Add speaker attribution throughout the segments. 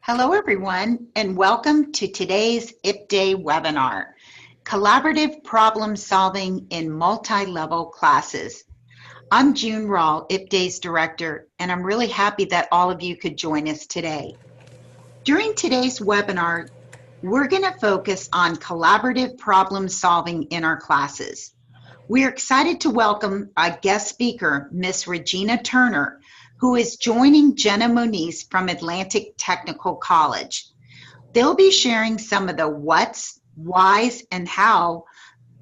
Speaker 1: Hello, everyone, and welcome to today's IPDAY webinar, Collaborative Problem Solving in Multi-Level Classes. I'm June Rawl, IPDAY's director, and I'm really happy that all of you could join us today. During today's webinar, we're going to focus on collaborative problem solving in our classes. We're excited to welcome a guest speaker, Ms. Regina Turner, who is joining Jenna Moniz from Atlantic Technical College. They'll be sharing some of the what's, whys, and hows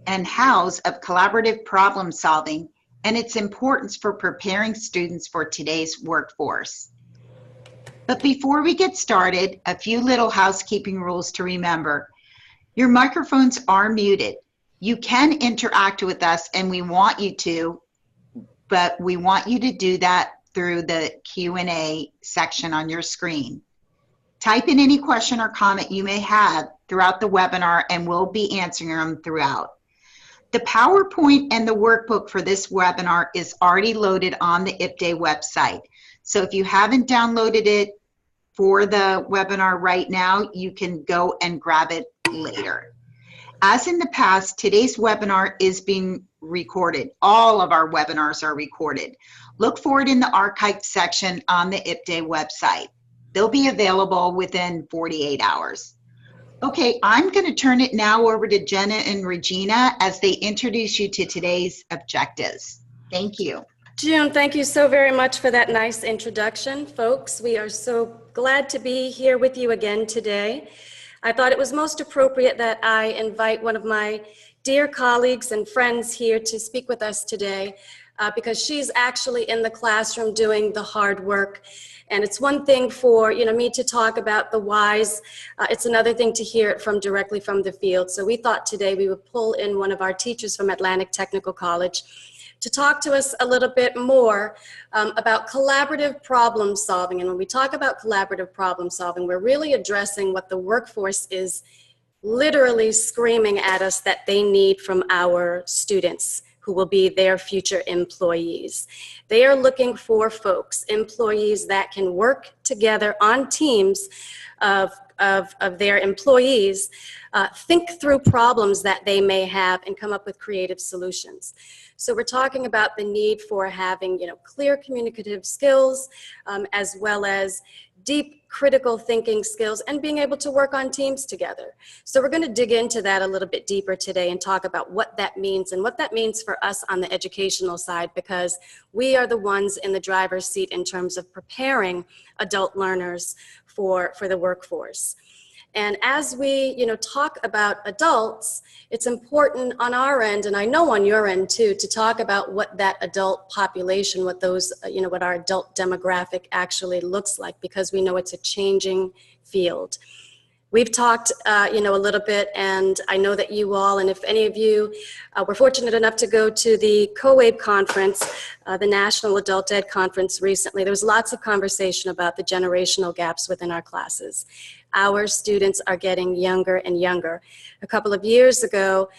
Speaker 1: of collaborative problem solving and its importance for preparing students for today's workforce. But before we get started, a few little housekeeping rules to remember. Your microphones are muted. You can interact with us, and we want you to, but we want you to do that through the Q&A section on your screen. Type in any question or comment you may have throughout the webinar, and we'll be answering them throughout. The PowerPoint and the workbook for this webinar is already loaded on the IPDAY website. So if you haven't downloaded it for the webinar right now, you can go and grab it later. As in the past, today's webinar is being recorded. All of our webinars are recorded. Look for it in the archived section on the IPDAY website. They'll be available within 48 hours. Okay, I'm going to turn it now over to Jenna and Regina as they introduce you to today's objectives. Thank you.
Speaker 2: June, thank you so very much for that nice introduction. Folks, we are so glad to be here with you again today. I thought it was most appropriate that I invite one of my dear colleagues and friends here to speak with us today because she's actually in the classroom doing the hard work. And it's one thing for me to talk about the whys. It's another thing to hear it directly from the field. So we thought today we would pull in one of our teachers from Atlantic Technical College to talk to us a little bit more about collaborative problem solving. And when we talk about collaborative problem solving, we're really addressing what the workforce is literally screaming at us that they need from our students who will be their future employees. They are looking for folks, employees that can work together on teams of their employees, think through problems that they may have and come up with creative solutions. So we're talking about the need for having clear communicative skills as well as deep critical thinking skills and being able to work on teams together. So we're going to dig into that a little bit deeper today and talk about what that means and what that means for us on the educational side, because we are the ones in the driver's seat in terms of preparing adult learners for the workforce. And as we talk about adults, it's important on our end, and I know on your end too, to talk about what that adult population, what those, what our adult demographic actually looks like, because we know it's a changing field. We've talked, a little bit, and I know that you all, and if any of you were fortunate enough to go to the COABE conference, the National Adult Ed Conference recently, there was lots of conversation about the generational gaps within our classes. Our students are getting younger and younger. A couple of years ago,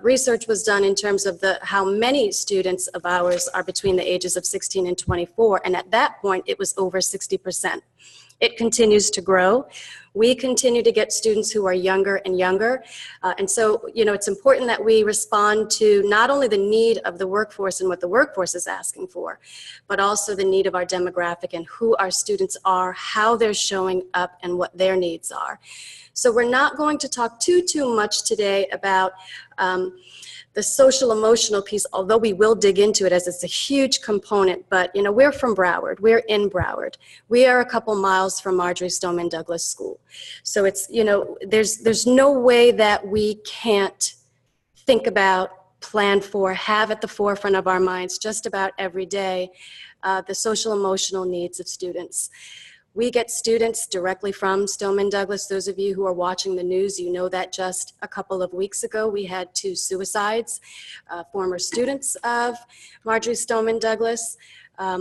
Speaker 2: research was done in terms of how many students of ours are between the ages of 16 and 24, and at that point, it was over 60%. It continues to grow. We continue to get students who are younger and younger. And so, it's important that we respond to not only the need of the workforce and what the workforce is asking for, but also the need of our demographic and who our students are, how they're showing up, and what their needs are. So we're not going to talk too much today about the social emotional piece, although we will dig into it as it's a huge component. But we're from Broward. We're in Broward. We are a couple miles from Marjory Stoneman Douglas School. So it's there's no way that we can't think about, plan for, have at the forefront of our minds just about every day the social emotional needs of students. We get students directly from Stoneman Douglas. Those of you who are watching the news, you know that just a couple of weeks ago, we had 2 suicides, former students of Marjory Stoneman Douglas.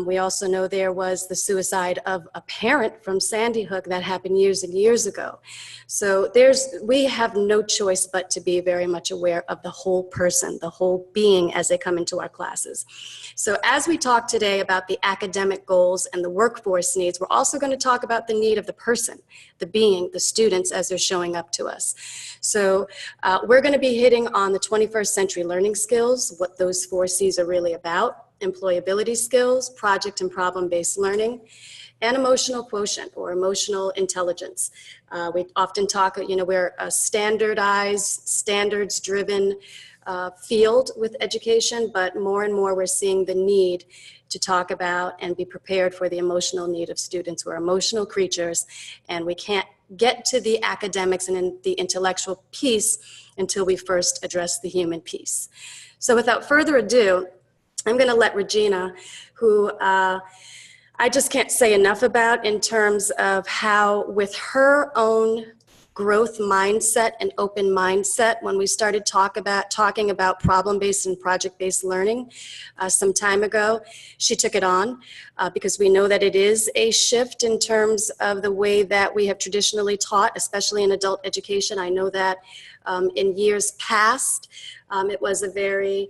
Speaker 2: We also know there was the suicide of a parent from Sandy Hook that happened years and years ago. So we have no choice but to be very much aware of the whole person, the whole being as they come into our classes. So as we talk today about the academic goals and the workforce needs, we're also going to talk about the need of the person, the being, the students as they're showing up to us. So we're going to be hitting on the 21st century learning skills, what those 4 C's are really about: employability skills, project and problem-based learning, and emotional quotient or emotional intelligence. We often talk, we're a standardized, standards-driven field with education, but more and more we're seeing the need to talk about and be prepared for the emotional need of students. We're emotional creatures, and we can't get to the academics and the intellectual piece until we first address the human piece. So without further ado, I'm going to let Regina, who I just can't say enough about in terms of how, with her own growth mindset and open mindset, when we started talking about problem-based and project-based learning some time ago, she took it on because we know that it is a shift in terms of the way that we have traditionally taught, especially in adult education. I know that in years past, it was a very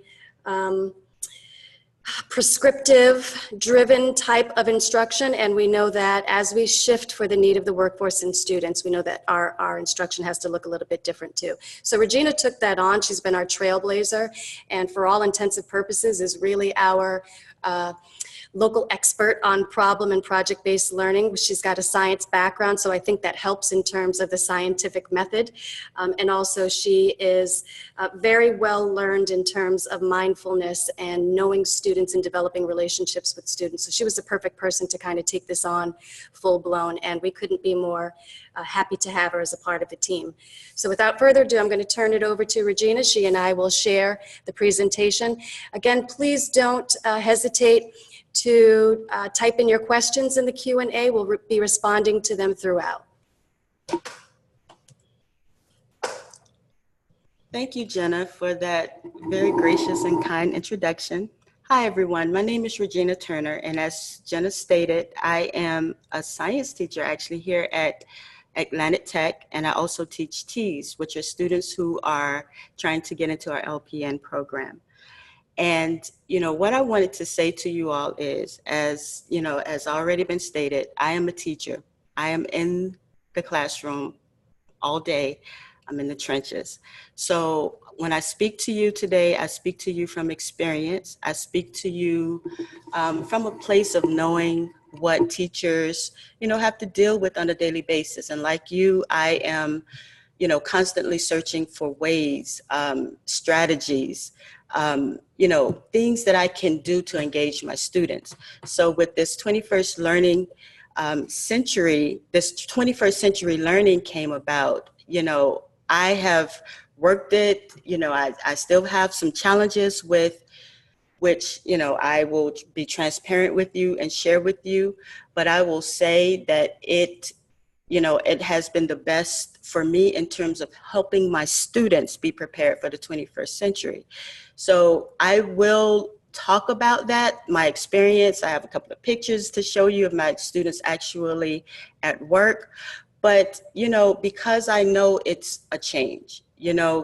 Speaker 2: prescriptive driven type of instruction, and we know that as we shift for the need of the workforce and students, we know that our instruction has to look a little bit different too. So Regina took that on. She's been our trailblazer, and for all intents and purposes is really our local expert on problem and project-based learning. She's got a science background, so I think that helps in terms of the scientific method. And also she is very well learned in terms of mindfulness and knowing students and developing relationships with students. So she was the perfect person to kind of take this on full blown, and we couldn't be more happy to have her as a part of the team. So without further ado, I'm going to turn it over to Regina. She and I will share the presentation. Again, please don't hesitate to type in your questions in the Q&A. We'll be responding to them throughout.
Speaker 3: Thank you, Jenna, for that very gracious and kind introduction. Hi, everyone. My name is Regina Turner, and as Jenna stated, I am a science teacher actually here at Atlantic Tech, and I also teach TEAS, which are students who are trying to get into our LPN program. And, what I wanted to say to you all is, as already been stated, I am a teacher. I am in the classroom all day. I'm in the trenches. So when I speak to you today, I speak to you from experience. I speak to you from a place of knowing what teachers, have to deal with on a daily basis. And like you, I am, constantly searching for ways, strategies, things that I can do to engage my students. So with this 21st learning century, this 21st century learning came about, I have worked it, I still have some challenges with which, I will be transparent with you and share with you, but I will say that it has been the best for me in terms of helping my students be prepared for the 21st century. So I will talk about that, my experience. I have a couple of pictures to show you of my students actually at work. But, because I know it's a change,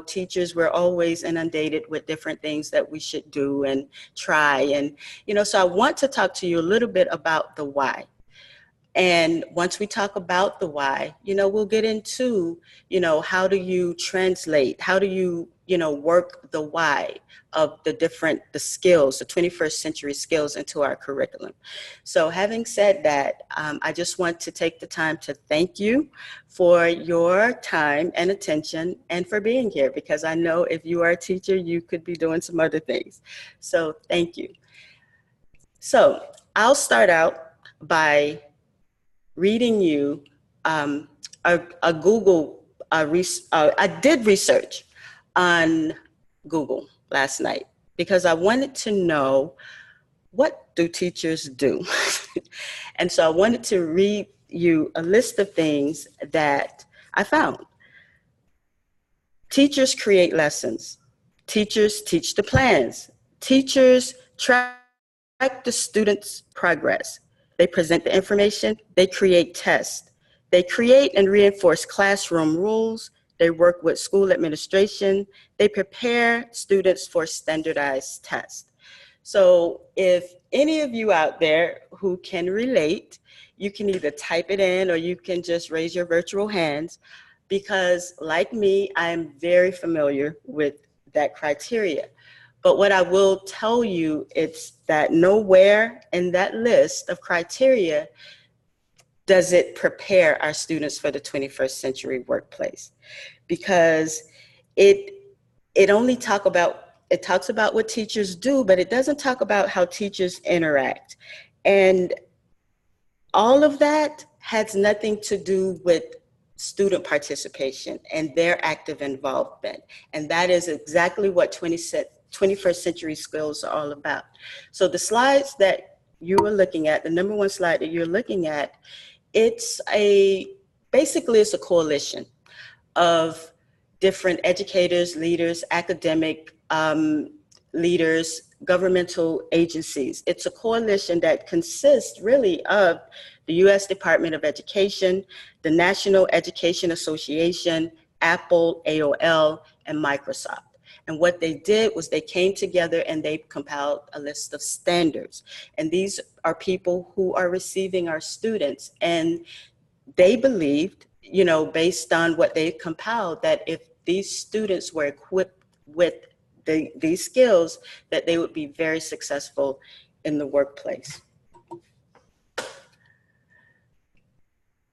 Speaker 3: teachers, we're always inundated with different things that we should do and try. And, so I want to talk to you a little bit about the why. And once we talk about the why, we'll get into, how do you translate? How do you, work the why of the skills, the 21st century skills into our curriculum. So having said that, I just want to take the time to thank you for your time and attention and for being here, because I know if you are a teacher, you could be doing some other things. So thank you. So I'll start out by reading you a Google, I did research on Google last night because I wanted to know, what do teachers do? And so I wanted to read you a list of things that I found. Teachers create lessons. Teachers teach the plans. Teachers track the students' progress. They present the information, they create tests. They create and reinforce classroom rules. They work with school administration. They prepare students for standardized tests. So if any of you out there who can relate, you can either type it in or you can just raise your virtual hands, because like me, I'm very familiar with that criteria. But what I will tell you is that nowhere in that list of criteria does it prepare our students for the 21st century workplace, because it only talks about what teachers do, but it doesn't talk about how teachers interact. And all of that has nothing to do with student participation and their active involvement. And that is exactly what 21st century skills are all about. So the slides that you were looking at, the number one slide that you're looking at, basically it's a coalition of different educators, leaders, academic leaders, governmental agencies. It's a coalition that consists really of the U.S. Department of Education, the National Education Association, Apple, AOL, and Microsoft. And what they did was they came together and they compiled a list of standards. And these are people who are receiving our students. And they believed, based on what they compiled, that if these students were equipped with these skills, that they would be very successful in the workplace.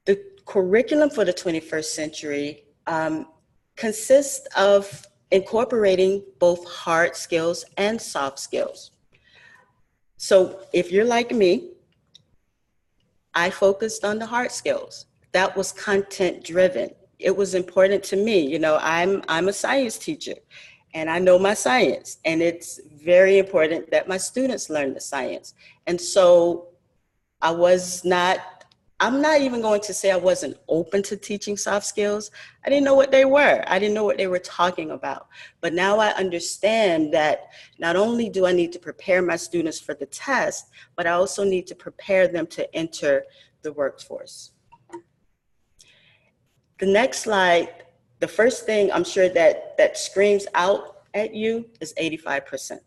Speaker 3: The curriculum for the 21st century consists of incorporating both hard skills and soft skills. So if you're like me, I focused on the hard skills. That was content driven. It was important to me. I'm a science teacher and I know my science, and it's very important that my students learn the science. And so I'm not even going to say I wasn't open to teaching soft skills. I didn't know what they were. I didn't know what they were talking about. But now I understand that not only do I need to prepare my students for the test, but I also need to prepare them to enter the workforce. The next slide, the first thing I'm sure that screams out at you is 85%.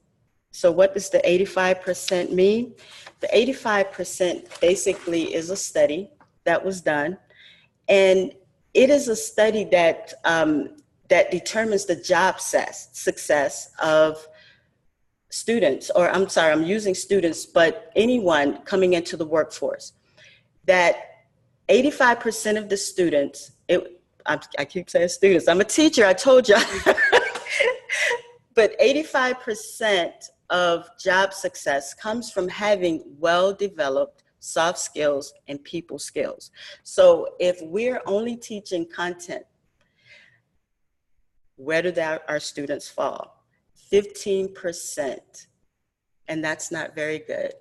Speaker 3: So what does the 85% mean? The 85% basically is a study that was done, and it is a study that determines the job success of students, or I'm using students, but anyone coming into the workforce. That 85% of the students, I keep saying students, I'm a teacher, I told you, but 85% of job success comes from having well-developed soft skills and people skills. So if we're only teaching content, where do our students fall? 15%, and that's not very good.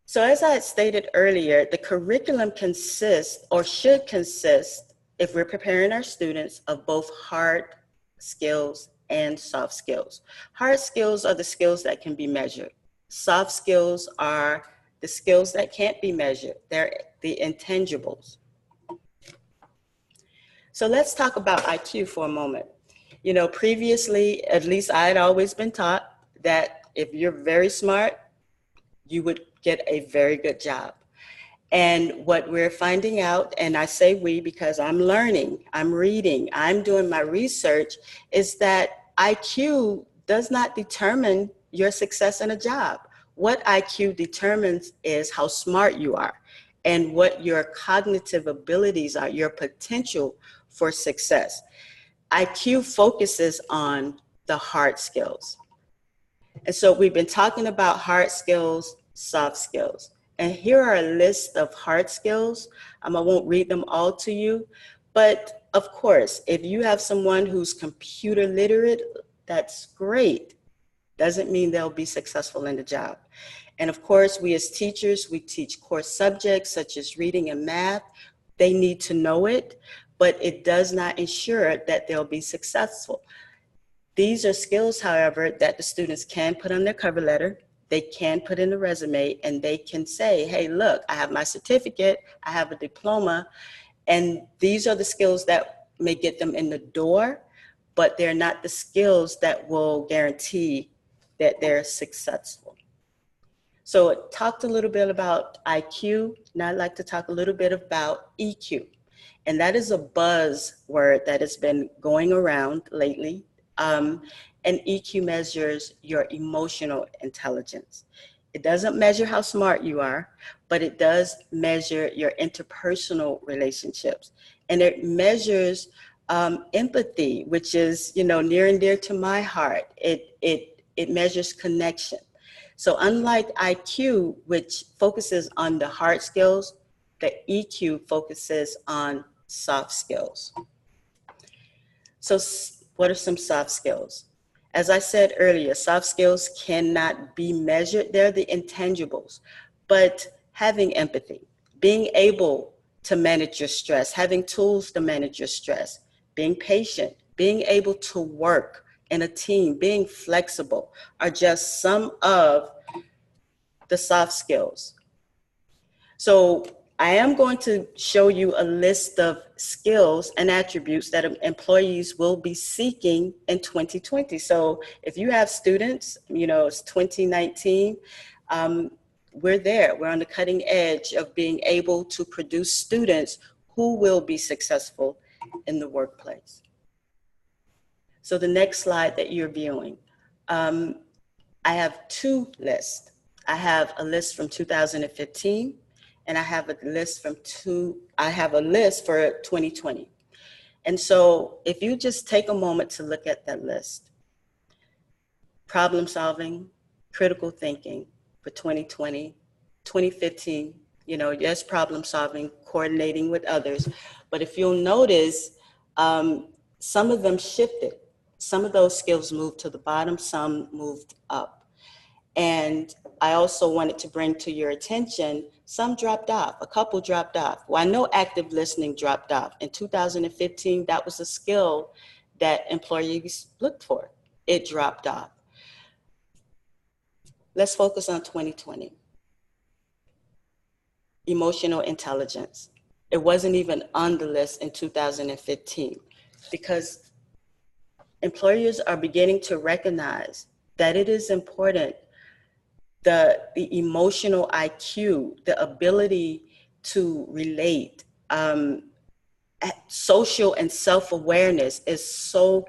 Speaker 3: So as I had stated earlier, the curriculum consists, or should consist, if we're preparing our students, of both hard skills and soft skills. Hard skills are the skills that can be measured. Soft skills are the skills that can't be measured. They're the intangibles. So let's talk about IQ for a moment. Previously, at least I had always been taught that if you're very smart, you would get a very good job. And what we're finding out, and I say we because I'm learning, I'm reading, I'm doing my research, is that IQ does not determine your success in a job. What IQ determines is how smart you are and what your cognitive abilities are, your potential for success. IQ focuses on the hard skills. And so we've been talking about hard skills, soft skills. And here are a list of hard skills. I won't read them all to you, but of course, if you have someone who's computer literate, that's great. Doesn't mean they'll be successful in the job. And of course, we as teachers, we teach core subjects such as reading and math. They need to know it, but it does not ensure that they'll be successful. These are skills, however, that the students can put on their cover letter, they can put in a resume, and they can say, hey, look, I have my certificate, I have a diploma, and these are the skills that may get them in the door, but they're not the skills that will guarantee that they're successful. So it talked a little bit about IQ. Now I'd like to talk a little bit about EQ. And that is a buzzword that has been going around lately. And EQ measures your emotional intelligence. It doesn't measure how smart you are, but it does measure your interpersonal relationships. And it measures empathy, which is, near and dear to my heart. It measures connection. So unlike IQ, which focuses on the hard skills, the EQ focuses on soft skills. So what are some soft skills? As I said earlier, soft skills cannot be measured. They're the intangibles. But having empathy, being able to manage your stress, having tools to manage your stress, being patient, being able to work in a team, being flexible are just some of the soft skills. So I am going to show you a list of skills and attributes that employees will be seeking in 2020. So if you have students, it's 2019, we're there. We're on the cutting edge of being able to produce students who will be successful in the workplace. So the next slide that you're viewing, I have two lists. I have a list from 2015, and I have a list for 2020. And so if you just take a moment to look at that list, problem solving, critical thinking for 2020, 2015, yes, problem solving, coordinating with others. But if you'll notice, some of them shifted. Some of those skills moved to the bottom, some moved up. And I also wanted to bring to your attention, some dropped off, a couple dropped off. Well, I know active listening dropped off. In 2015, that was a skill that employees looked for. It dropped off. Let's focus on 2020. Emotional intelligence. It wasn't even on the list in 2015 because employers are beginning to recognize that it is important. The emotional IQ, the ability to relate, social and self-awareness is so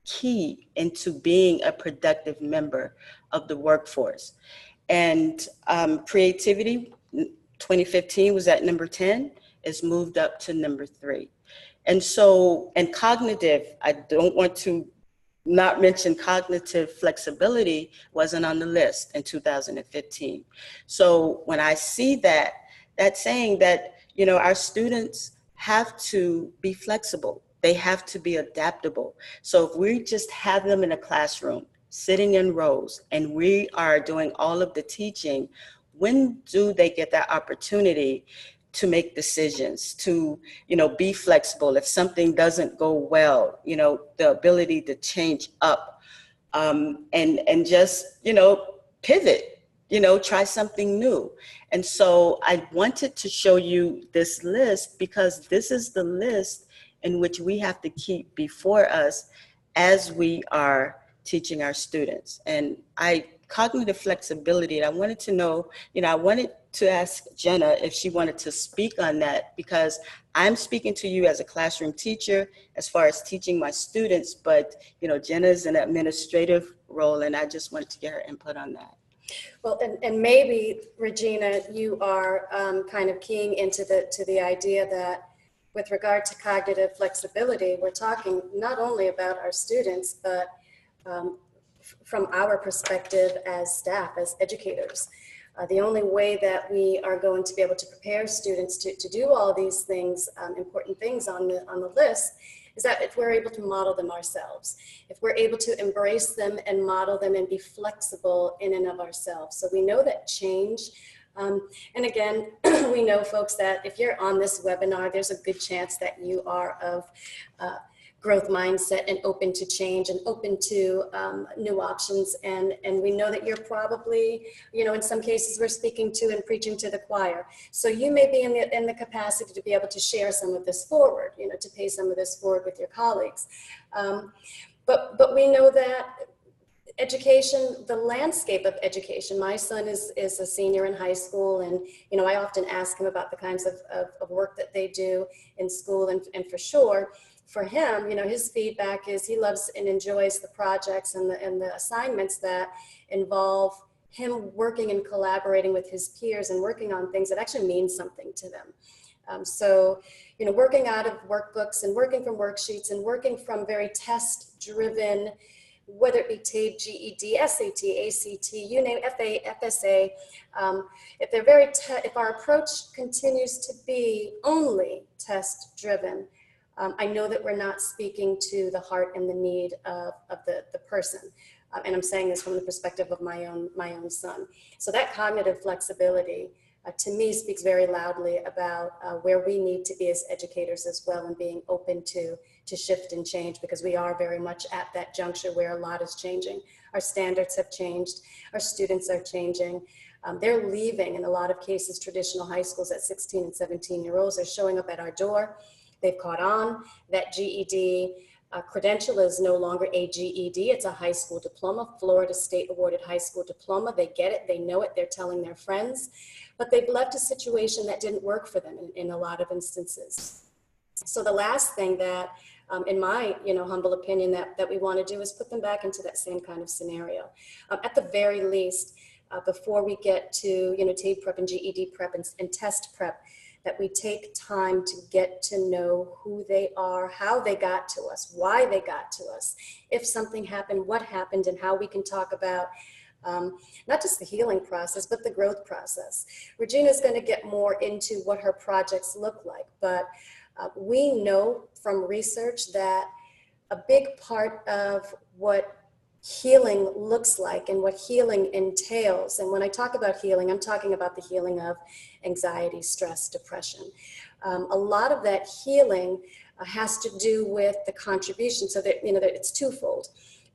Speaker 3: key into being a productive member of the workforce. And creativity, 2015 was at number 10, is moved up to number 3. And so, and cognitive, I don't want to not mention cognitive flexibility wasn't on the list in 2015. So when I see that, that's saying that, our students have to be flexible. They have to be adaptable. So if we just have them in a classroom, sitting in rows, and we are doing all of the teaching, when do they get that opportunity to make decisions, to, be flexible if something doesn't go well, the ability to change up and just, pivot, try something new. And so I wanted to show you this list because this is the list in which we have to keep before us as we are teaching our students. And cognitive flexibility, I wanted to know, I wanted to ask Jenna if she wanted to speak on that because I'm speaking to you as a classroom teacher as far as teaching my students, but Jenna is an administrative role and I just wanted to get her input on that.
Speaker 2: Well, and maybe, Regina, you are kind of keying into the idea that with regard to cognitive flexibility, we're talking not only about our students, but from our perspective as staff, as educators. The only way that we are going to be able to prepare students to do all these things, important things on the list, is that if we're able to model them ourselves, if we're able to embrace them and model them and be flexible in and of ourselves. So we know that change, and again, we know, folks, that if you're on this webinar, there's a good chance that you are of growth mindset and open to change and open to new options. And we know that you're probably, in some cases we're speaking to and preaching to the choir. So you may be in the capacity to be able to share some of this forward, to pay some of this forward with your colleagues. But we know that education, the landscape of education, my son is a senior in high school, and I often ask him about the kinds of work that they do in school, and for sure, for him, his feedback is he loves and enjoys the projects and the assignments that involve him working and collaborating with his peers and working on things that actually mean something to them. So, working out of workbooks and working from worksheets and working from very test-driven, whether it be TABE, GED, SAT, ACT, you name it, FA, FSA, if our approach continues to be only test-driven, I know that we're not speaking to the heart and the need of the person. And I'm saying this from the perspective of my own son. So that cognitive flexibility, to me, speaks very loudly about where we need to be as educators as well, and being open to shift and change, because we are very much at that juncture where a lot is changing. Our standards have changed, our students are changing. They're leaving, in a lot of cases, traditional high schools at 16 and 17-year-olds. They're showing up at our door. They've caught on that GED credential is no longer a GED, it's a high school diploma, Florida State awarded high school diploma. They get it, they know it, they're telling their friends, but they've left a situation that didn't work for them in a lot of instances. So the last thing that, in my humble opinion, that we want to do is put them back into that same kind of scenario. At the very least, before we get to TABE prep and GED prep and test prep, that we take time to get to know who they are, how they got to us, why they got to us, if something happened, what happened, and how we can talk about not just the healing process, but the growth process. Regina's going to get more into what her projects look like, but we know from research that a big part of what healing looks like and what healing entails. And when I talk about healing, I'm talking about the healing of anxiety, stress, depression. A lot of that healing has to do with the contribution, so that, that it's twofold.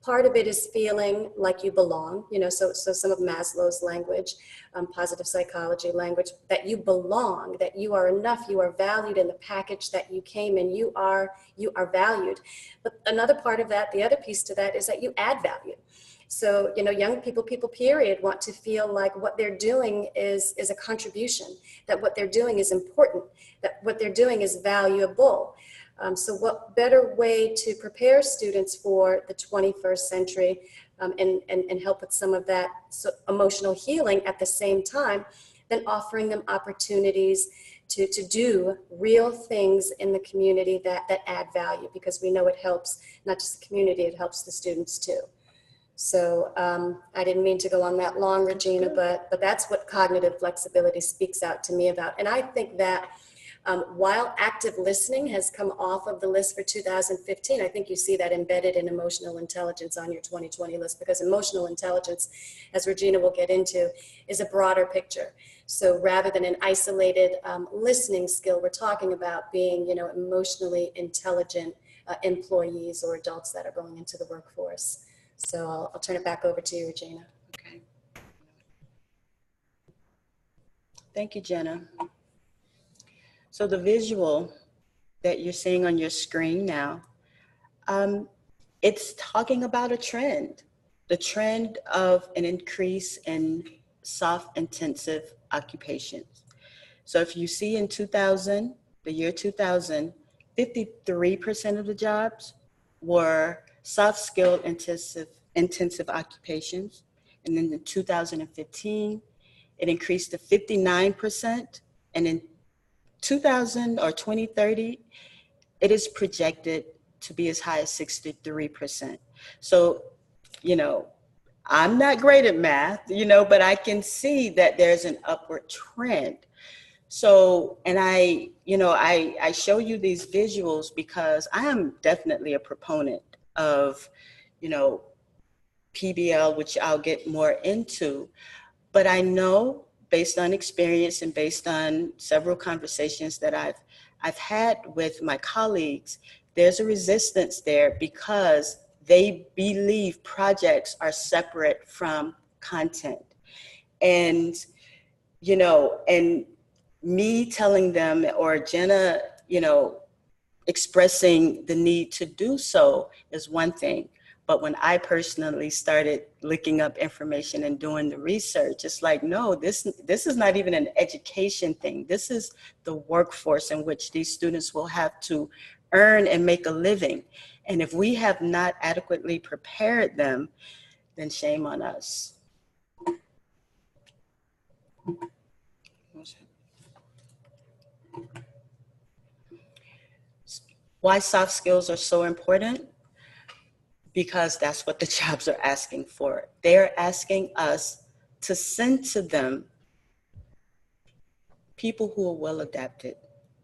Speaker 2: Part of it is feeling like you belong, so some of Maslow's language, positive psychology language, that you belong, that you are enough, you are valued in the package that you came in, you are valued. But another part of that, the other piece to that, is that you add value. So, young people period, want to feel like what they're doing is a contribution, that what they're doing is important, that what they're doing is valuable. So what better way to prepare students for the 21st century and help with some of that emotional healing at the same time than offering them opportunities to do real things in the community that add value, because we know it helps not just the community, it helps the students too. So I didn't mean to go on that long, Regina, but that's what cognitive flexibility speaks out to me about. And I think that while active listening has come off of the list for 2015, I think you see that embedded in emotional intelligence on your 2020 list, because emotional intelligence, as Regina will get into, is a broader picture. So rather than an isolated listening skill, we're talking about being, emotionally intelligent employees or adults that are going into the workforce. So I'll turn it back over to you, Regina.
Speaker 3: Okay. Thank you, Jenna. So the visual that you're seeing on your screen now, it's talking about a trend, the trend of an increase in soft intensive occupations. So if you see in 2000, the year 2000, 53% of the jobs were soft skill intensive occupations. And then in 2015, it increased to 59%. And in 2030, it is projected to be as high as 63%. So, I'm not great at math, but I can see that there's an upward trend. So, and I show you these visuals because I am definitely a proponent of, PBL, which I'll get more into, but I know based on experience and based on several conversations that I've had with my colleagues, there's a resistance there because they believe projects are separate from content. And, you know, and me telling them, or Jenna, you know, expressing the need to do so is one thing. But when I personally started looking up information and doing the research, it's like, no, this is not even an education thing. This is the workforce in which these students will have to earn and make a living. And if we have not adequately prepared them, then shame on us. Why soft skills are so important? Because that's what the jobs are asking for. They're asking us to send to them people who are well adapted,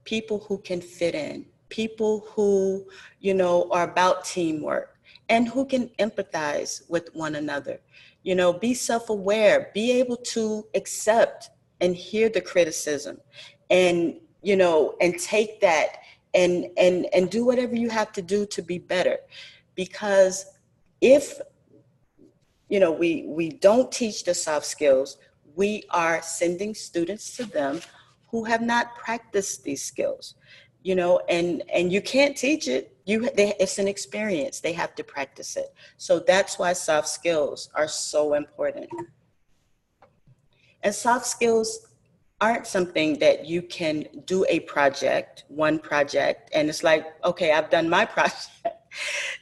Speaker 3: people who can fit in, people who, you know, are about teamwork and who can empathize with one another. You know, be self-aware, be able to accept and hear the criticism and, you know, and take that and do whatever you have to do to be better. Because if, you know, we don't teach the soft skills, we are sending students to them who have not practiced these skills, you know, and you can't teach it. It's an experience. They have to practice it. So that's why soft skills are so important. And soft skills aren't something that you can do one project, and it's like, okay, I've done my project.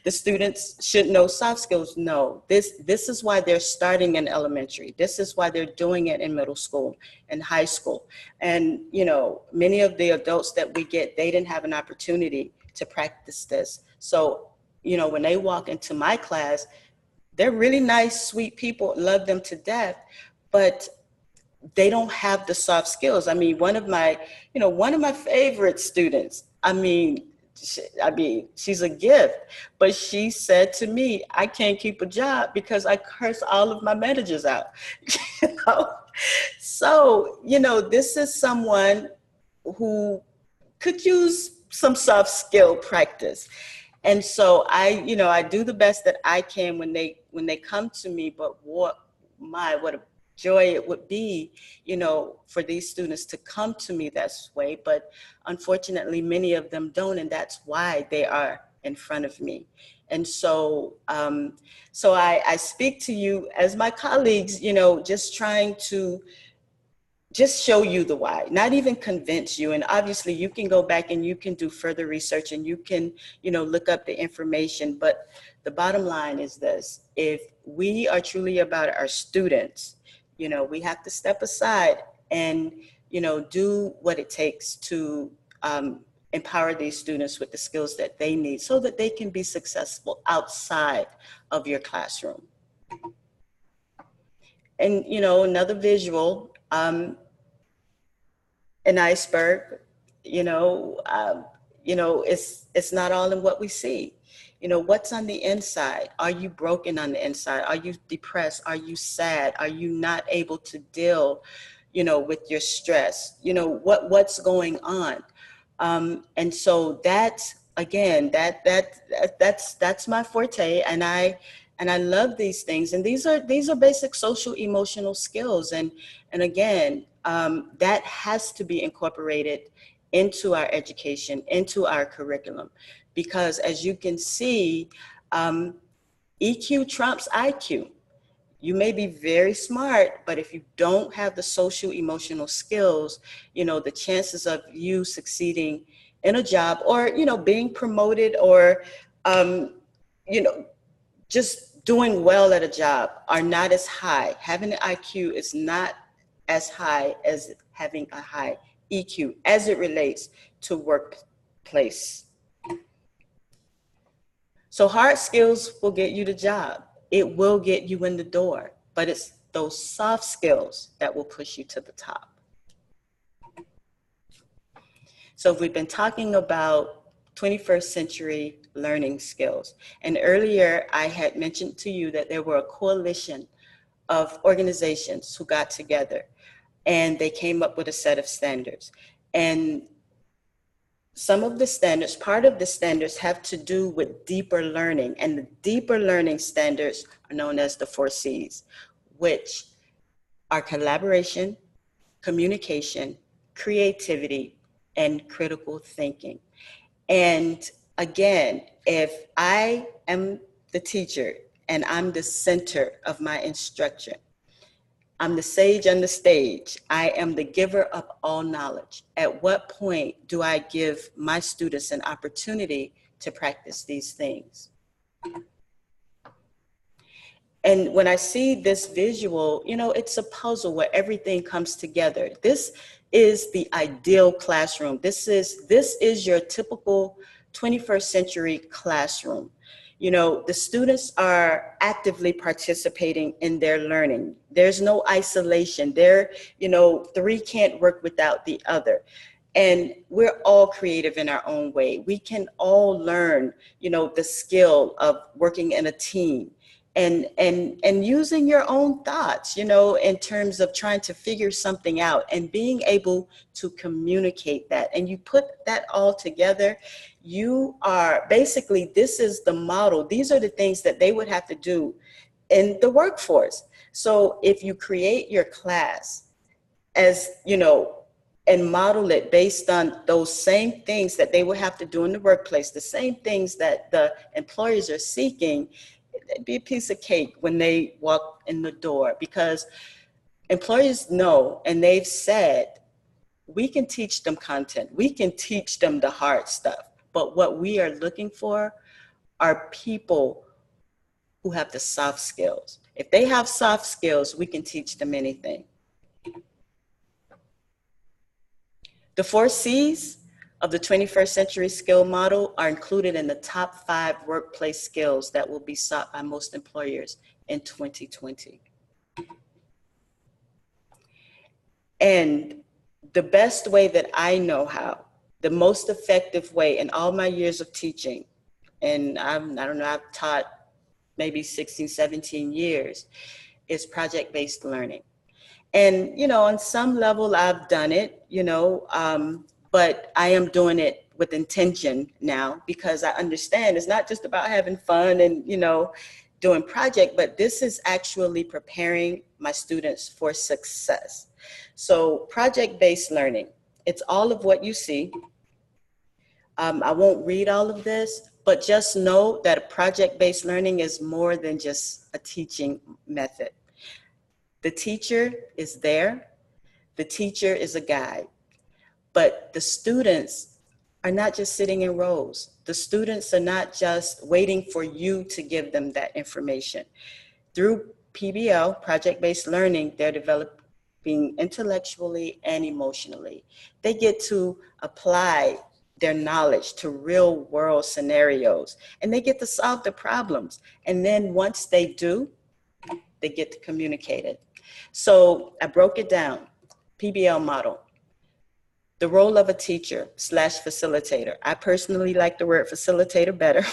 Speaker 3: The students should know soft skills. No, this is why they're starting in elementary. This is why they're doing it in middle school and high school. And, you know, many of the adults that we get, they didn't have an opportunity to practice this. So, you know, when they walk into my class, they're really nice, sweet people, love them to death, but they don't have the soft skills. I mean, one of my favorite students, she's a gift, but she said to me, I can't keep a job because I curse all of my managers out. You know? So, you know, this is someone who could use some soft skill practice. And so I do the best that I can when they come to me, but what a joy it would be, you know, for these students to come to me that way. But unfortunately, many of them don't, and that's why they are in front of me. And so, I speak to you as my colleagues, you know, just trying to just show you the why, not even convince you. And obviously you can go back and you can do further research and you can, you know, look up the information. But the bottom line is this: if we are truly about our students, you know, we have to step aside and, you know, do what it takes to empower these students with the skills that they need so that they can be successful outside of your classroom. And, you know, another visual, an iceberg, it's not all in what we see. You know, what's on the inside? Are you broken on the inside? Are you depressed? Are you sad? Are you not able to deal, you know, with your stress? You know, what's going on? And so that's my forte, and I love these things. And these are basic social emotional skills. And again, that has to be incorporated into our education, into our curriculum. Because as you can see, EQ trumps IQ. You may be very smart, but if you don't have the social emotional skills, you know, the chances of you succeeding in a job or, you know, being promoted or, you know, just doing well at a job are not as high. Having an IQ is not as high as having a high EQ as it relates to workplace. So hard skills will get you the job. It will get you in the door, but it's those soft skills that will push you to the top. So we've been talking about 21st century learning skills. And earlier I had mentioned to you that there were a coalition of organizations who got together and they came up with a set of standards. And some of the standards, part of the standards have to do with deeper learning, and the deeper learning standards are known as the 4Cs, which are collaboration, communication, creativity, and critical thinking. And again, if I am the teacher and I'm the center of my instruction, I'm the sage on the stage, I am the giver of all knowledge. At what point do I give my students an opportunity to practice these things? And when I see this visual, you know, it's a puzzle where everything comes together. This is the ideal classroom. This is your typical 21st century classroom. You know, the students are actively participating in their learning. There's no isolation. You know, three can't work without the other. And we're all creative in our own way. We can all learn, you know, the skill of working in a team and using your own thoughts, you know, in terms of trying to figure something out and being able to communicate that. And you put that all together, you are basically, this is the model. These are the things that they would have to do in the workforce. So if you create your class as, you know, and model it based on those same things that they would have to do in the workplace, the same things that the employers are seeking, it'd be a piece of cake when they walk in the door, because employers know, and they've said, we can teach them content, we can teach them the hard stuff, but what we are looking for are people who have the soft skills. If they have soft skills, we can teach them anything. The 4Cs of the 21st century skill model are included in the top 5 workplace skills that will be sought by most employers in 2020. And the best way that I know how, the most effective way in all my years of teaching, and I don't know, I've taught maybe 16, 17 years, is project-based learning. And, you know, on some level I've done it, you know, but I am doing it with intention now, because I understand it's not just about having fun and, you know, doing project, but this is actually preparing my students for success. So project-based learning, it's all of what you see. I won't read all of this, but just know that project-based learning is more than just a teaching method. The teacher is there. The teacher is a guide. But the students are not just sitting in rows. The students are not just waiting for you to give them that information. Through PBL, project-based learning, they're developing intellectually and emotionally. They get to apply their knowledge to real world scenarios, and they get to solve the problems. And then once they do, they get to communicate it. So I broke it down, PBL model. The role of a teacher / facilitator, I personally like the word facilitator better,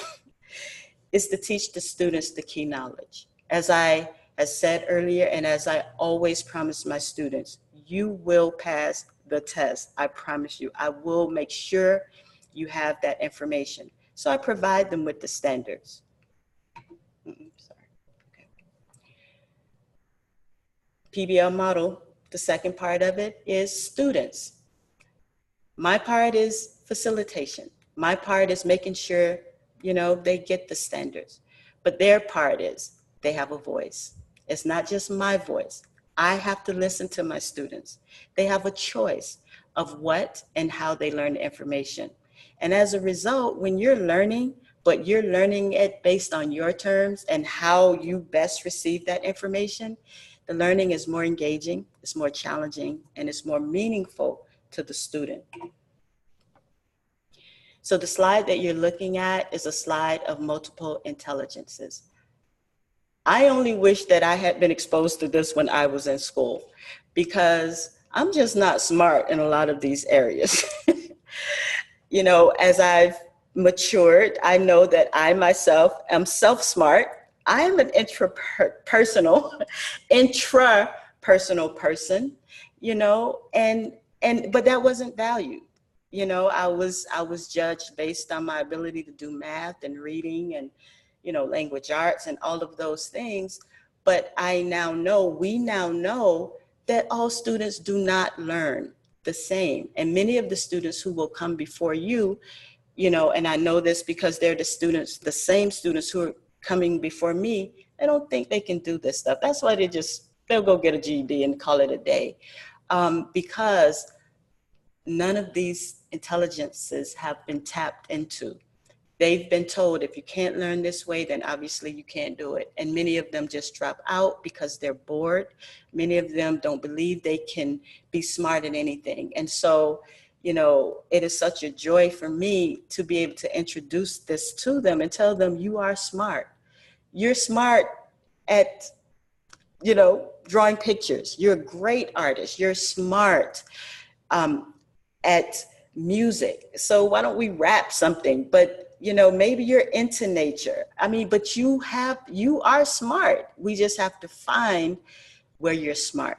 Speaker 3: is to teach the students the key knowledge. As I said earlier, and as I always promise my students, you will pass the test. I promise you. I will make sure you have that information. So I provide them with the standards. PBL model, the second part of it is students. My part is facilitation. My part is making sure, you know, they get the standards. But their part is they have a voice. It's not just my voice. I have to listen to my students. They have a choice of what and how they learn the information. And as a result, when you're learning, but you're learning it based on your terms and how you best receive that information, the learning is more engaging, it's more challenging, and it's more meaningful to the student. So the slide that you're looking at is a slide of multiple intelligences. I only wish that I had been exposed to this when I was in school, because I'm just not smart in a lot of these areas. You know, as I've matured, I know that I myself am self-smart. I am an intrapersonal person, you know, but that wasn't valued. You know, I was judged based on my ability to do math and reading and, you know, language arts and all of those things. But we now know that all students do not learn the same. And many of the students who will come before you, you know, and I know this because they're the same students who are coming before me, they don't think they can do this stuff. That's why they'll go get a GED and call it a day. Because none of these intelligences have been tapped into. They've been told, if you can't learn this way, then obviously you can't do it. And many of them just drop out because they're bored. Many of them don't believe they can be smart in anything. And so, you know, it is such a joy for me to be able to introduce this to them and tell them, you are smart. You're smart at, you know, drawing pictures. You're a great artist. You're smart at music. So why don't we rap something? But you know, maybe you're into nature. I mean, but you are smart. We just have to find where you're smart.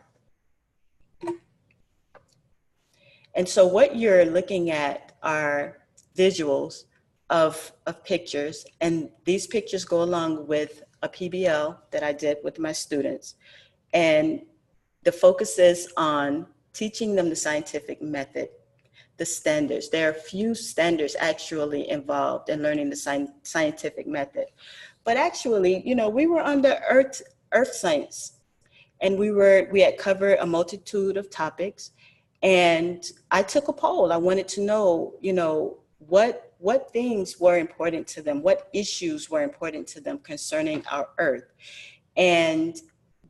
Speaker 3: And so what you're looking at are visuals of pictures. And these pictures go along with a PBL that I did with my students. And the focus is on teaching them the scientific method, the standards. There are a few standards actually involved in learning the scientific method. But actually, you know, we were on the earth science, and we had covered a multitude of topics. And I took a poll. I wanted to know, you know, what things were important to them, what issues were important to them concerning our earth. And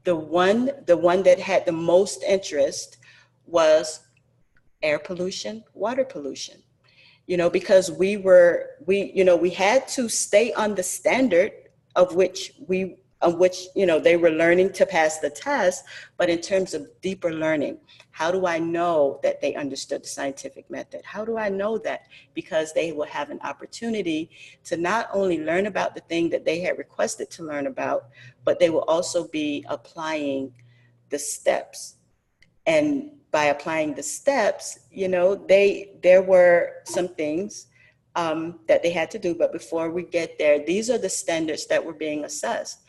Speaker 3: the one that had the most interest was air pollution, water pollution, you know, because we had to stay on the standard of which, you know, they were learning to pass the test. But in terms of deeper learning, how do I know that they understood the scientific method? How do I know that? Because they will have an opportunity to not only learn about the thing that they had requested to learn about, but they will also be applying the steps. And by applying the steps, you know, there were some things that they had to do. But before we get there, these are the standards that were being assessed.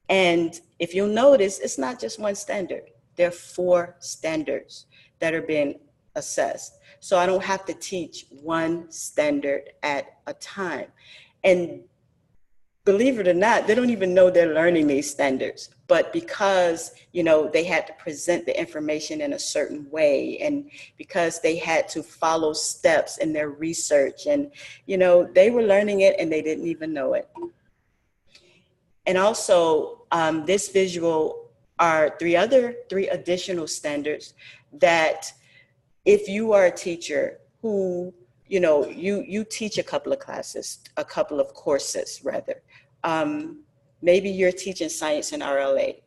Speaker 3: And if you'll notice, it's not just one standard. There are 4 standards that are being assessed. So I don't have to teach one standard at a time. And believe it or not, they don't even know they're learning these standards. But because, you know, they had to present the information in a certain way, and because they had to follow steps in their research, and, you know, they were learning it and they didn't even know it. And also, this visual are 3 additional standards that if you are a teacher who, you know, you teach a couple of courses rather. Maybe you're teaching science and RLA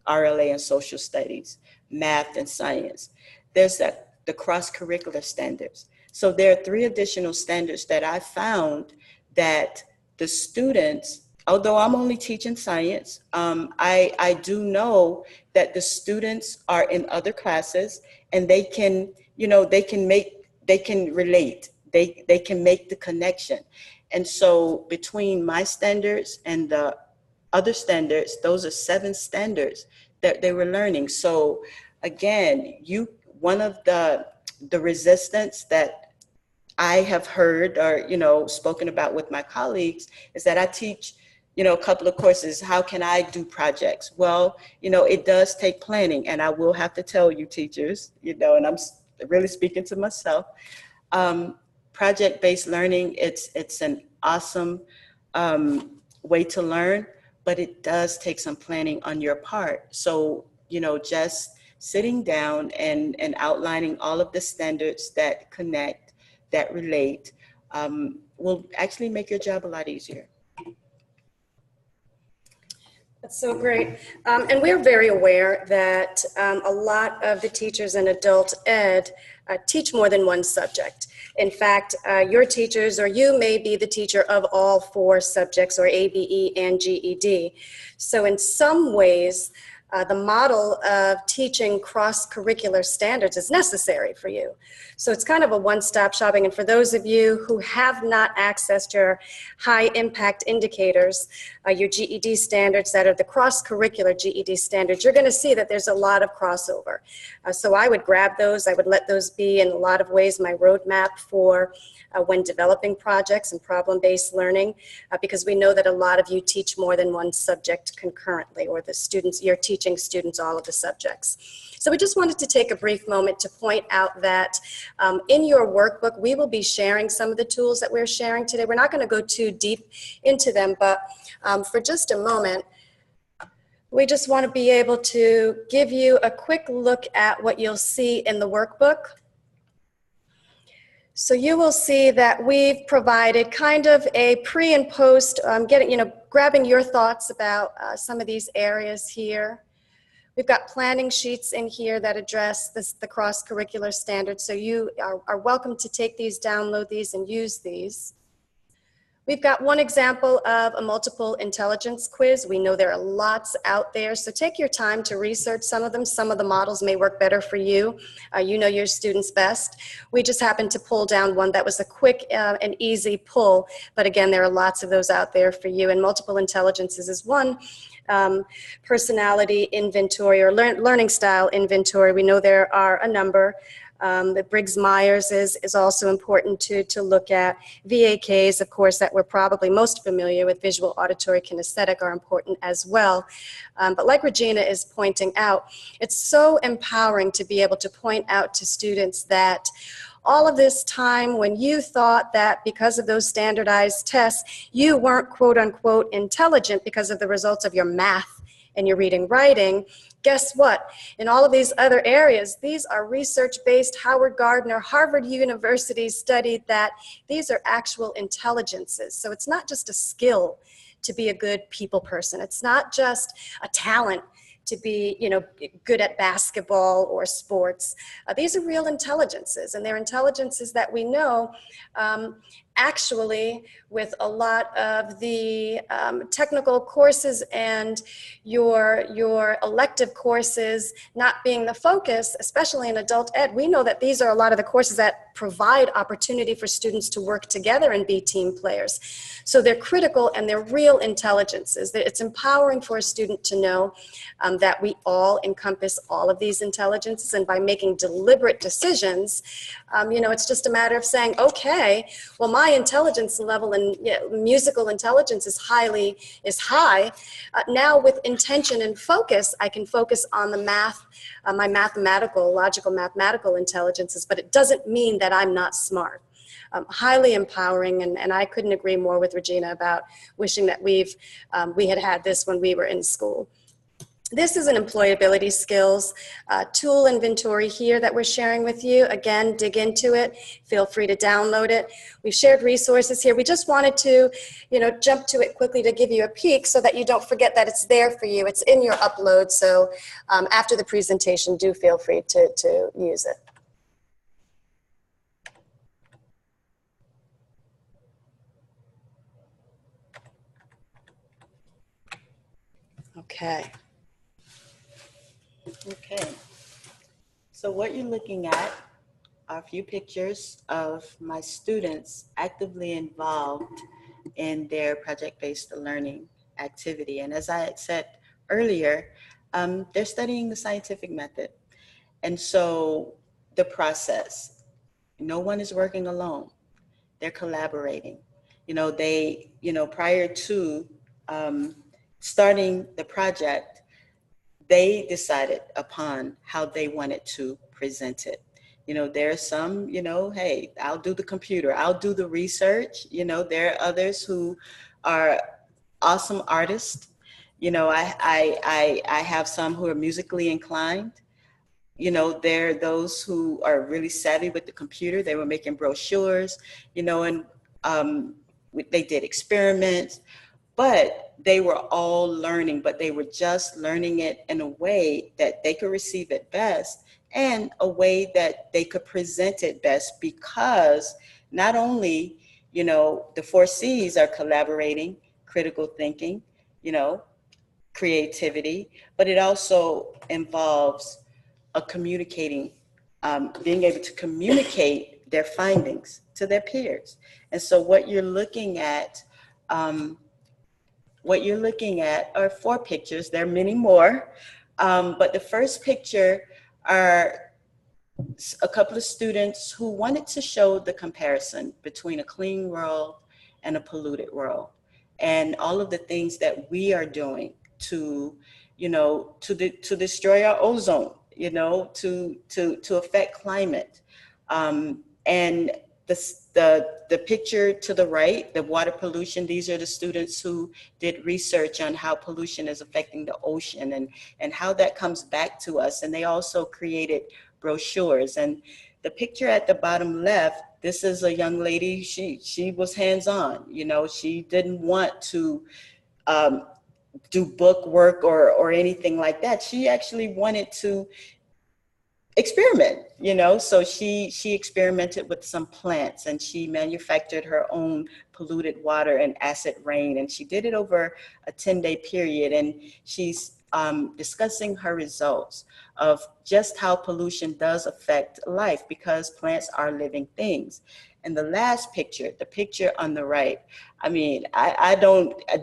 Speaker 3: and social studies, math and science. There's the cross-curricular standards. So there are 3 additional standards that I found that the students, although I'm only teaching science, I do know that the students are in other classes and they can, you know, they can relate, they can make the connection. And so between my standards and the other standards, those are 7 standards that they were learning. So again, one of the resistance that I have heard or, you know, spoken about with my colleagues is that I teach, you know, a couple of courses. How can I do projects? Well, you know, it does take planning, and I will have to tell you teachers, you know, and I'm really speaking to myself, project-based learning, it's an awesome way to learn, but it does take some planning on your part. So, you know, just sitting down and outlining all of the standards that connect, that relate, will actually make your job a lot easier.
Speaker 2: That's so great. And we're very aware that a lot of the teachers in adult ed teach more than one subject. In fact, your teachers, or you may be the teacher of all 4 subjects, or ABE and GED. So in some ways, the model of teaching cross-curricular standards is necessary for you. So it's kind of a one-stop shopping. And for those of you who have not accessed your high impact indicators, your GED standards that are the cross-curricular GED standards, you're going to see that there's a lot of crossover. So I would grab those. I would let those be in a lot of ways my roadmap for when developing projects and problem-based learning, because we know that a lot of you teach more than one subject concurrently, or the students, you're teaching students all of the subjects. So we just wanted to take a brief moment to point out that in your workbook, we will be sharing some of the tools that we're sharing today. We're not going to go too deep into them, but for just a moment, we just want to be able to give you a quick look at what you'll see in the workbook. So you will see that we've provided kind of a pre and post, grabbing your thoughts about some of these areas here. We've got planning sheets in here that address the cross-curricular standards. So you are welcome to take these, download these, and use these. We've got one example of a multiple intelligence quiz. We know there are lots out there, so take your time to research some of them. Some of the models may work better for you. You know your students best. We just happened to pull down one that was a quick and easy pull, but again, there are lots of those out there for you, and multiple intelligences is one. Personality inventory or learning style inventory. We know there are a number. The Briggs-Myers is also important to look at. VAKs, of course, that we're probably most familiar with, visual, auditory, kinesthetic, are important as well. But like Regina is pointing out, it's so empowering to be able to point out to students that all of this time when you thought that because of those standardized tests, you weren't quote unquote intelligent because of the results of your math and your reading writing, guess what? In all of these other areas, these are research-based. Howard Gardner, Harvard University studied that these are actual intelligences. So it's not just a skill to be a good people person. It's not just a talent to be, good at basketball or sports. These are real intelligences, and they're intelligences that we know actually with a lot of the technical courses and your elective courses not being the focus, especially in adult ed, we know that these are a lot of the courses that provide opportunity for students to work together and be team players. So they're critical and they're real intelligences. It's empowering for a student to know that we all encompass all of these intelligences, and by making deliberate decisions, it's just a matter of saying, okay, well, my intelligence level and musical intelligence is high. Now with intention and focus, I can focus on the math, my logical mathematical intelligences, but it doesn't mean that I'm not smart. Highly empowering, and I couldn't agree more with Regina about wishing that we had this when we were in school. This is an employability skills tool inventory here that we're sharing with you. Again, dig into it. Feel free to download it. We've shared resources here. We just wanted to, jump to it quickly to give you a peek so that you don't forget that it's there for you. It's in your upload. So after the presentation, do feel free to use it. Okay.
Speaker 3: Okay, so what you're looking at are a few pictures of my students actively involved in their project-based learning activity. And as I had said earlier, they're studying the scientific method. And so the process, no one is working alone. They're collaborating. Prior to starting the project, they decided upon how they wanted to present it. There are some, hey, I'll do the computer, I'll do the research. There are others who are awesome artists. I have some who are musically inclined. There are those who are really savvy with the computer. They were making brochures, and they did experiments. But they were all learning, but they were just learning it in a way that they could receive it best and a way that they could present it best, because not only, the 4 C's are collaborating, critical thinking, creativity, but it also involves being able to communicate their findings to their peers. And so what you're looking at are 4 pictures. There are many more, but the first picture are a couple of students who wanted to show the comparison between a clean world and a polluted world, and all of the things that we are doing to, to destroy our ozone, to affect climate. And the picture to the right, the water pollution, these are the students who did research on how pollution is affecting the ocean and how that comes back to us. And they also created brochures. And the picture at the bottom left, this is a young lady, she was hands-on, she didn't want to do book work or anything like that. She actually wanted to experiment, so she experimented with some plants, and she manufactured her own polluted water and acid rain, and she did it over a 10-day period. And she's discussing her results of just how pollution does affect life, because plants are living things. And the last picture, the picture on the right, I mean,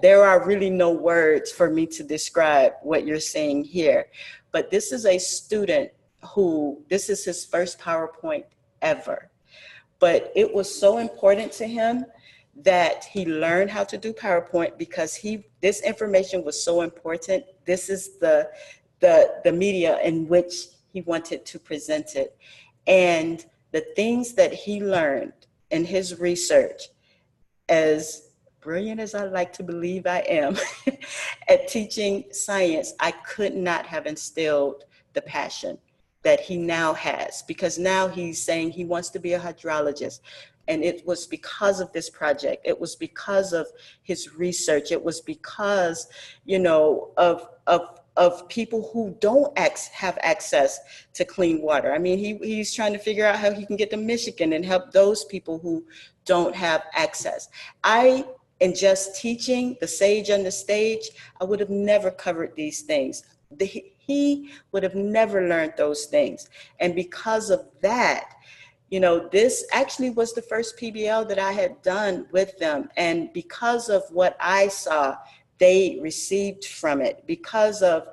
Speaker 3: there are really no words for me to describe what you're seeing here, but this is a student this is his first PowerPoint ever. But it was so important to him that he learned how to do PowerPoint, because this information was so important. This is the media in which he wanted to present it. And the things that he learned in his research, as brilliant as I like to believe I am at teaching science, I could not have instilled the passion that he now has, because now he's saying he wants to be a hydrologist. And it was because of this project. It was because of his research. It was because, of people who don't have access to clean water. I mean, he's trying to figure out how he can get to Michigan and help those people who don't have access. In just teaching the sage on the stage, I would have never covered these things. He would have never learned those things. And because of that, this actually was the first PBL that I had done with them. And because of what I saw, they received from it, because of,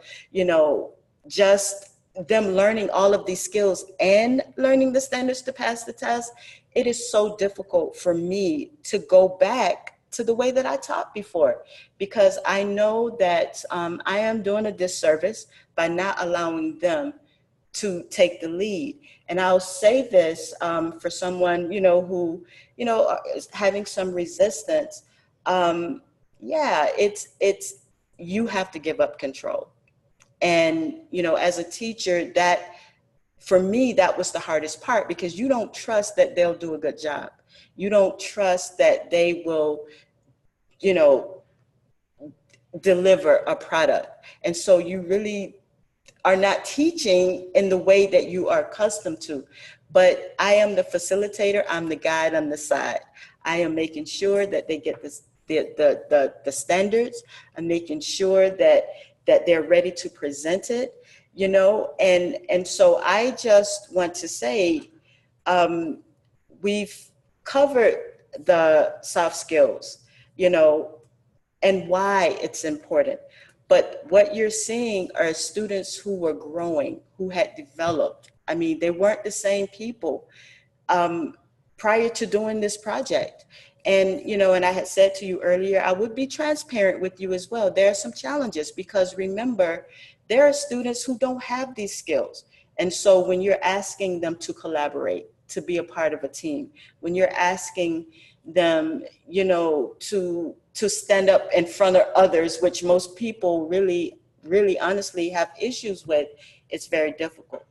Speaker 3: just them learning all of these skills and learning the standards to pass the test. It is so difficult for me to go back to the way that I taught before, because I know that I am doing a disservice by not allowing them to take the lead. And I'll say this for someone, who, is having some resistance. It's you have to give up control. And, as a teacher, that for me, that was the hardest part, because you don't trust that they'll do a good job. You don't trust that they will, deliver a product. And so you really are not teaching in the way that you are accustomed to. But I am the facilitator. I'm the guide on the side. I am making sure that they get the standards. I'm making sure that they're ready to present it, and so I just want to say, we've covered the soft skills, and why it's important. But what you're seeing are students who were growing, who had developed. I mean, they weren't the same people prior to doing this project. And, and I had said to you earlier, I would be transparent with you as well. There are some challenges, because remember, there are students who don't have these skills. And so when you're asking them to collaborate, to be a part of a team, when you're asking them, to stand up in front of others, which most people really, really honestly have issues with, it's very difficult.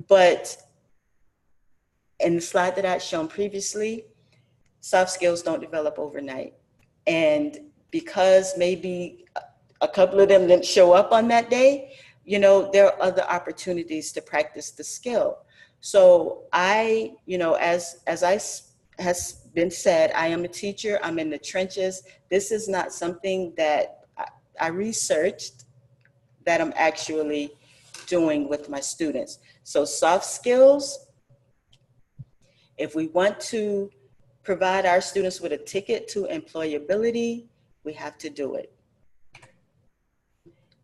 Speaker 3: But in the slide that I'd shown previously, soft skills don't develop overnight. And because maybe a couple of them didn't show up on that day, there are other opportunities to practice the skill. So I, has been said, I am a teacher. I'm in the trenches. This is not something that I researched. that I'm actually doing with my students. So soft skills, if we want to provide our students with a ticket to employability, we have to do it.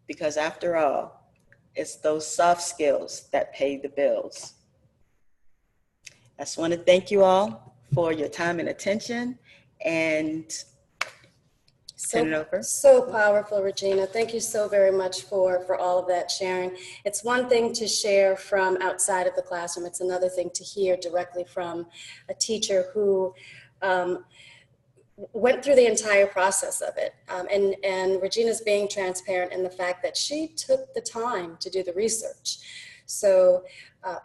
Speaker 3: Because after all, it's those soft skills that pay the bills. I just want to thank you all for your time and attention, and turn it over.
Speaker 2: So powerful, Regina. Thank you so very much for all of that sharing. It's one thing to share from outside of the classroom. It's another thing to hear directly from a teacher who went through the entire process of it. And Regina's being transparent in the fact that she took the time to do the research. So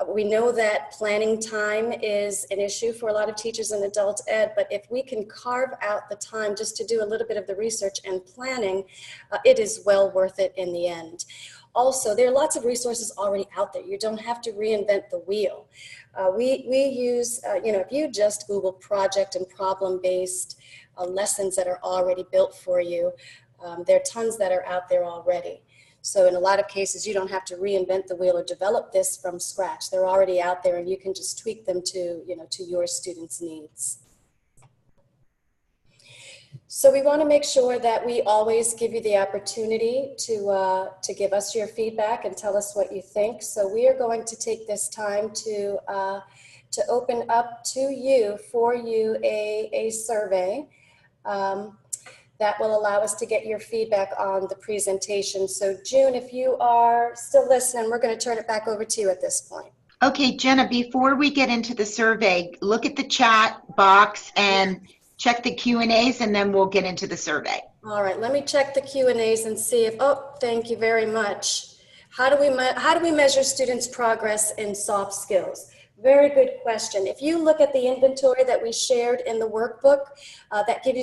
Speaker 2: we know that planning time is an issue for a lot of teachers in adult ed, but if we can carve out the time just to do a little bit of the research and planning, it is well worth it in the end. Also, there are lots of resources already out there. You don't have to reinvent the wheel. We use, if you just Google project and problem-based lessons that are already built for you, there are tons that are out there already. So in a lot of cases, you don't have to reinvent the wheel or develop this from scratch. They're already out there and you can just tweak them to your students' needs. So we want to make sure that we always give you the opportunity to give us your feedback and tell us what you think. So we are going to take this time to open up to you, for you, a survey that will allow us to get your feedback on the presentation. So June, if you are still listening, we're going to turn it back over to you at this point.
Speaker 1: Okay, Jenna, before we get into the survey, look at the chat box and check the Q&As, and then we'll get into the survey.
Speaker 2: All right, let me check the Q&As and see if, oh, thank you very much. How do we measure students' progress in soft skills? Very good question. If you look at the inventory that we shared in the workbook, that gives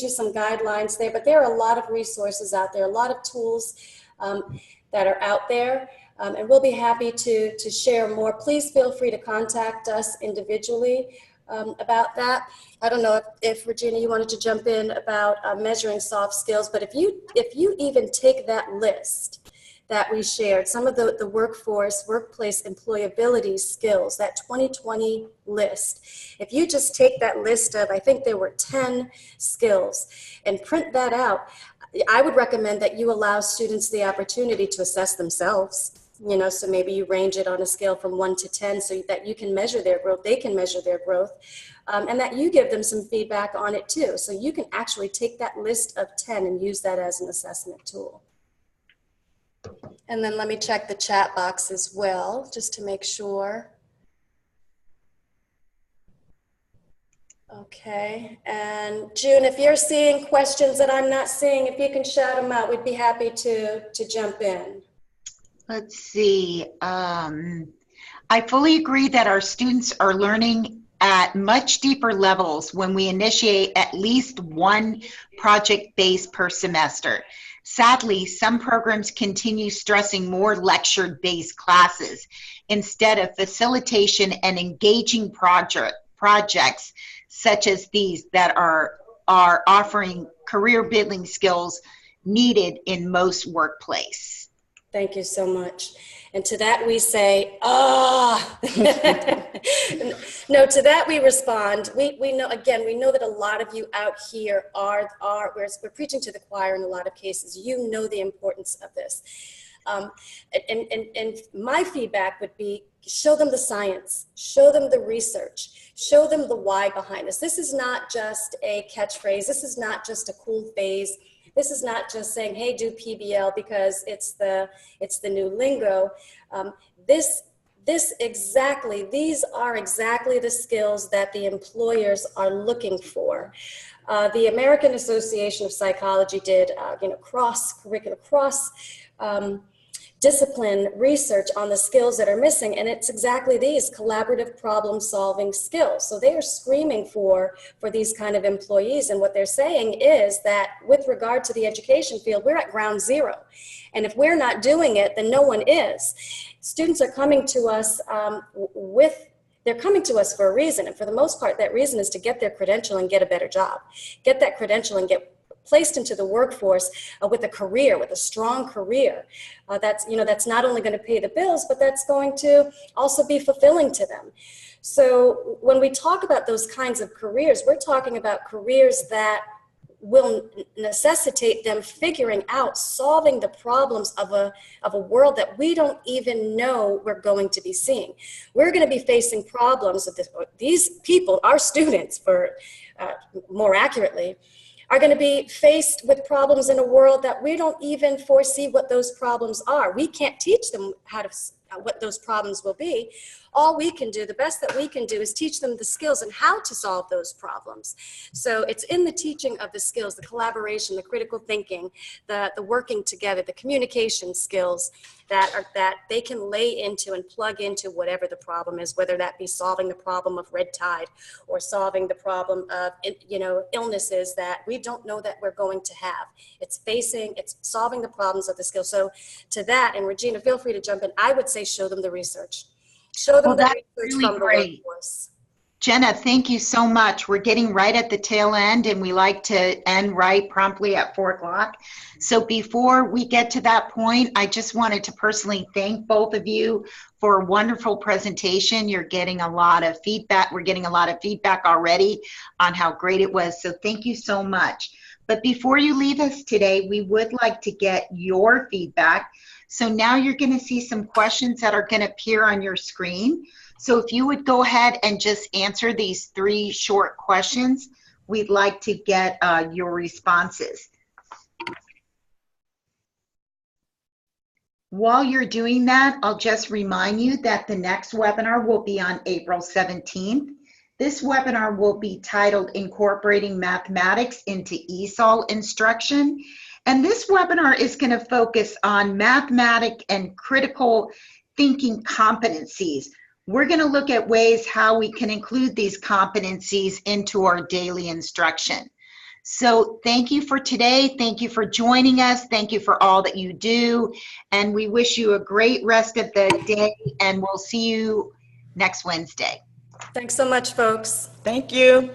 Speaker 2: you some guidelines there, but there are a lot of resources out there, a lot of tools that are out there, and we'll be happy to share more. Please feel free to contact us individually about that. I don't know if Regina, you wanted to jump in about measuring soft skills, but if you even take that list that we shared, some of the workplace employability skills, that 2020 list. If you just take that list of, I think there were 10 skills, and print that out, I would recommend that you allow students the opportunity to assess themselves. So maybe you range it on a scale from 1 to 10 so that you can measure their growth, they can measure their growth, and that you give them some feedback on it too. So you can actually take that list of 10 and use that as an assessment tool. And then let me check the chat box as well, just to make sure. Okay, and June, if you're seeing questions that I'm not seeing, if you can shout them out, we'd be happy to jump in.
Speaker 1: Let's see. I fully agree that our students are learning at much deeper levels when we initiate at least one project base per semester. Sadly, some programs continue stressing more lecture-based classes instead of facilitation and engaging projects such as these that are offering career building skills needed in most workplaces.
Speaker 2: Thank you so much. And to that we say, ah. No, to that we respond. We know, again, we know that a lot of you out here we're preaching to the choir in a lot of cases. You know the importance of this. And my feedback would be, show them the science, show them the research, show them the why behind this. This is not just a catchphrase. This is not just a cool phase. This is not just saying, hey, do PBL because it's the new lingo. These are exactly the skills that the employers are looking for. The American Association of Psychology did, cross-curricular, discipline research on the skills that are missing, and it's exactly these collaborative problem-solving skills. So they are screaming for these kind of employees, and what they're saying is that with regard to the education field, we're at ground zero. And if we're not doing it, then no one is. Students are coming to us they're coming to us for a reason, and for the most part, that reason is to get their credential and get a better job. Get that credential and get placed into the workforce with a career, with a strong career. That's not only going to pay the bills, but that's going to also be fulfilling to them. So when we talk about those kinds of careers, we're talking about careers that will necessitate them figuring out, solving the problems of a world that we don't even know we're going to be seeing. We're going to be facing problems of these people, our students, more accurately, are going to be faced with problems in a world that we don't even foresee what those problems are. We can't teach them what those problems will be. All we can do, the best that we can do, is teach them the skills and how to solve those problems. So it's in the teaching of the skills, the collaboration, the critical thinking, the working together, the communication skills that they can lay into and plug into whatever the problem is, whether that be solving the problem of red tide or solving the problem of illnesses that we don't know that we're going to have. It's solving the problems of the skills. So to that, and Regina, feel free to jump in, I would say show them the research. Show them the research
Speaker 1: really
Speaker 2: from the workforce.
Speaker 1: Jenna, thank you so much. We're getting right at the tail end, and we like to end right promptly at 4 o'clock. So before we get to that point, I just wanted to personally thank both of you for a wonderful presentation. You're getting a lot of feedback. We're getting a lot of feedback already on how great it was. So thank you so much. But before you leave us today, we would like to get your feedback. So now you're going to see some questions that are going to appear on your screen. So if you would go ahead and just answer these 3 short questions, we'd like to get your responses. While you're doing that, I'll just remind you that the next webinar will be on April 17th. This webinar will be titled Incorporating Mathematics into ESOL Instruction. And this webinar is going to focus on mathematic and critical thinking competencies. We're going to look at ways how we can include these competencies into our daily instruction. So thank you for today. Thank you for joining us. Thank you for all that you do. And we wish you a great rest of the day, and we'll see you next Wednesday.
Speaker 2: Thanks so much, folks.
Speaker 3: Thank you.